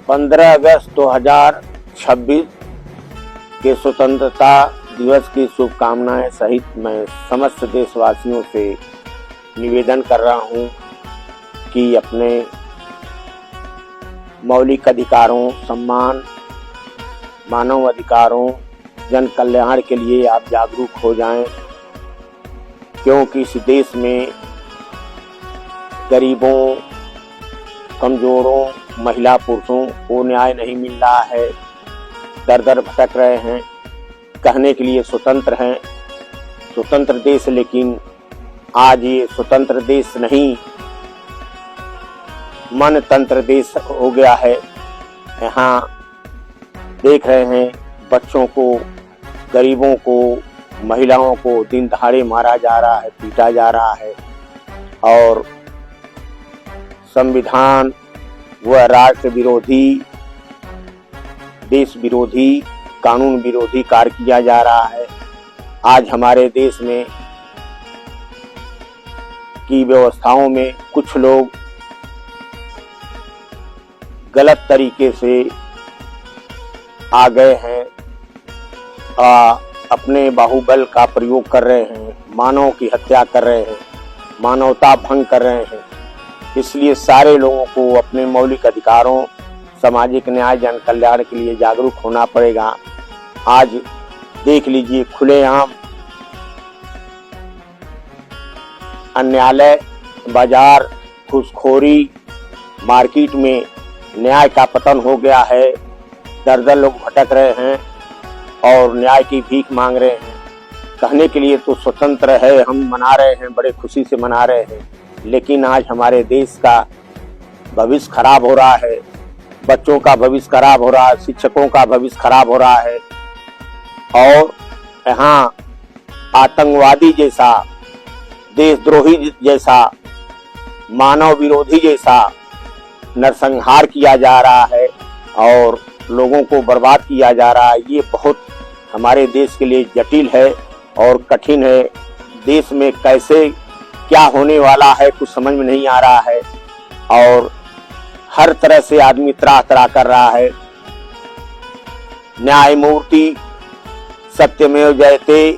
15 अगस्त 2026 के स्वतंत्रता दिवस की शुभकामनाएं सहित मैं समस्त देशवासियों से निवेदन कर रहा हूं कि अपने मौलिक अधिकारों, सम्मान, मानव अधिकारों, जन कल्याण के लिए आप जागरूक हो जाएं, क्योंकि इस देश में गरीबों, कमजोरों, महिला पुरुषों को न्याय नहीं मिल रहा है, दर दर भटक रहे हैं। कहने के लिए स्वतंत्र हैं, स्वतंत्र देश, लेकिन आज ये स्वतंत्र देश नहीं, मनतंत्र देश हो गया है। यहाँ देख रहे हैं बच्चों को, गरीबों को, महिलाओं को दिन दहाड़े मारा जा रहा है, पीटा जा रहा है और संविधान व राष्ट्र विरोधी, देश विरोधी, कानून विरोधी कार्य किया जा रहा है। आज हमारे देश में की व्यवस्थाओं में कुछ लोग गलत तरीके से आ गए हैं, अपने बाहुबल का प्रयोग कर रहे हैं, मानव की हत्या कर रहे हैं, मानवता भंग कर रहे हैं। इसलिए सारे लोगों को अपने मौलिक अधिकारों, सामाजिक न्याय, जन कल्याण के लिए जागरूक होना पड़ेगा। आज देख लीजिए खुलेआम अन्याय, बाजार, घूसखोरी, मार्केट में न्याय का पतन हो गया है। दर दर लोग भटक रहे हैं और न्याय की भीख मांग रहे हैं। कहने के लिए तो स्वतंत्र है, हम मना रहे हैं, बड़े खुशी से मना रहे हैं, लेकिन आज हमारे देश का भविष्य खराब हो रहा है, बच्चों का भविष्य खराब हो रहा है, शिक्षकों का भविष्य खराब हो रहा है और यहाँ आतंकवादी जैसा, देशद्रोही जैसा, मानव विरोधी जैसा नरसंहार किया जा रहा है और लोगों को बर्बाद किया जा रहा है। ये बहुत हमारे देश के लिए जटिल है और कठिन है। देश में कैसे क्या होने वाला है कुछ समझ में नहीं आ रहा है और हर तरह से आदमी त्राह त्राह कर रहा है। न्यायमूर्ति, सत्यमेव जयते,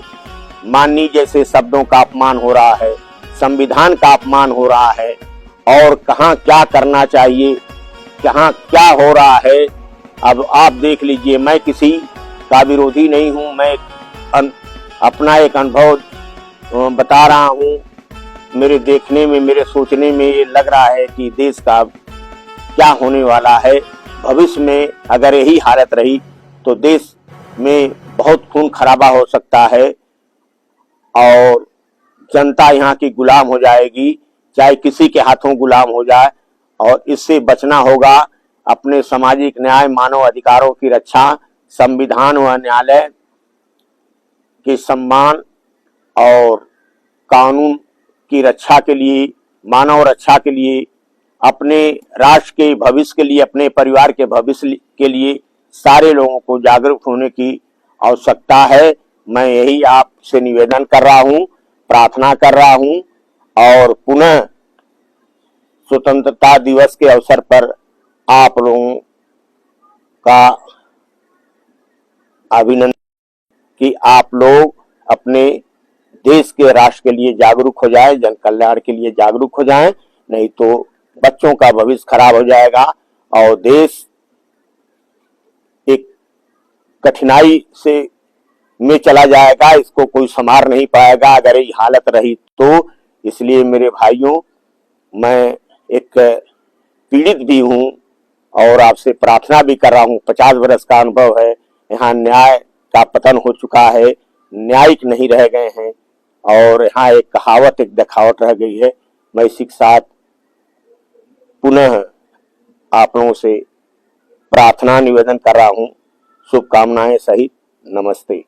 माननीय जैसे शब्दों का अपमान हो रहा है, संविधान का अपमान हो रहा है और कहाँ क्या करना चाहिए, कहाँ क्या हो रहा है। अब आप देख लीजिए, मैं किसी का विरोधी नहीं हूँ, मैं अपना एक अनुभव बता रहा हूँ। मेरे देखने में, मेरे सोचने में ये लग रहा है कि देश का क्या होने वाला है। भविष्य में अगर यही हालत रही तो देश में बहुत खून खराबा हो सकता है और जनता यहाँ की गुलाम हो जाएगी, चाहे किसी के हाथों गुलाम हो जाए। और इससे बचना होगा। अपने सामाजिक न्याय, मानव अधिकारों की रक्षा, संविधान व न्यायालय के सम्मान और कानून की रक्षा के लिए, मानव रक्षा के लिए, अपने राष्ट्र के भविष्य के लिए, अपने परिवार के भविष्य के लिए सारे लोगों को जागरूक होने की आवश्यकता है। मैं यही आपसे निवेदन कर रहा हूँ, प्रार्थना कर रहा हूँ और पुनः स्वतंत्रता दिवस के अवसर पर आप लोगों का अभिनंदन कि आप लोग अपने देश के, राष्ट्र के लिए जागरूक हो जाएं, जन कल्याण के लिए जागरूक हो जाएं, नहीं तो बच्चों का भविष्य खराब हो जाएगा और देश एक कठिनाई से में चला जाएगा। इसको कोई संभाल नहीं पाएगा अगर ये हालत रही तो। इसलिए मेरे भाइयों, मैं एक पीड़ित भी हूँ और आपसे प्रार्थना भी कर रहा हूँ। 50 वर्ष का अनुभव है, यहाँ न्याय का पतन हो चुका है, न्यायिक नहीं रह गए हैं और यहाँ एक कहावत, एक दिखावट रह गई है। मैं इसी के साथ पुनः आप लोगों से प्रार्थना निवेदन कर रहा हूँ, शुभकामनाएं सहित। नमस्ते।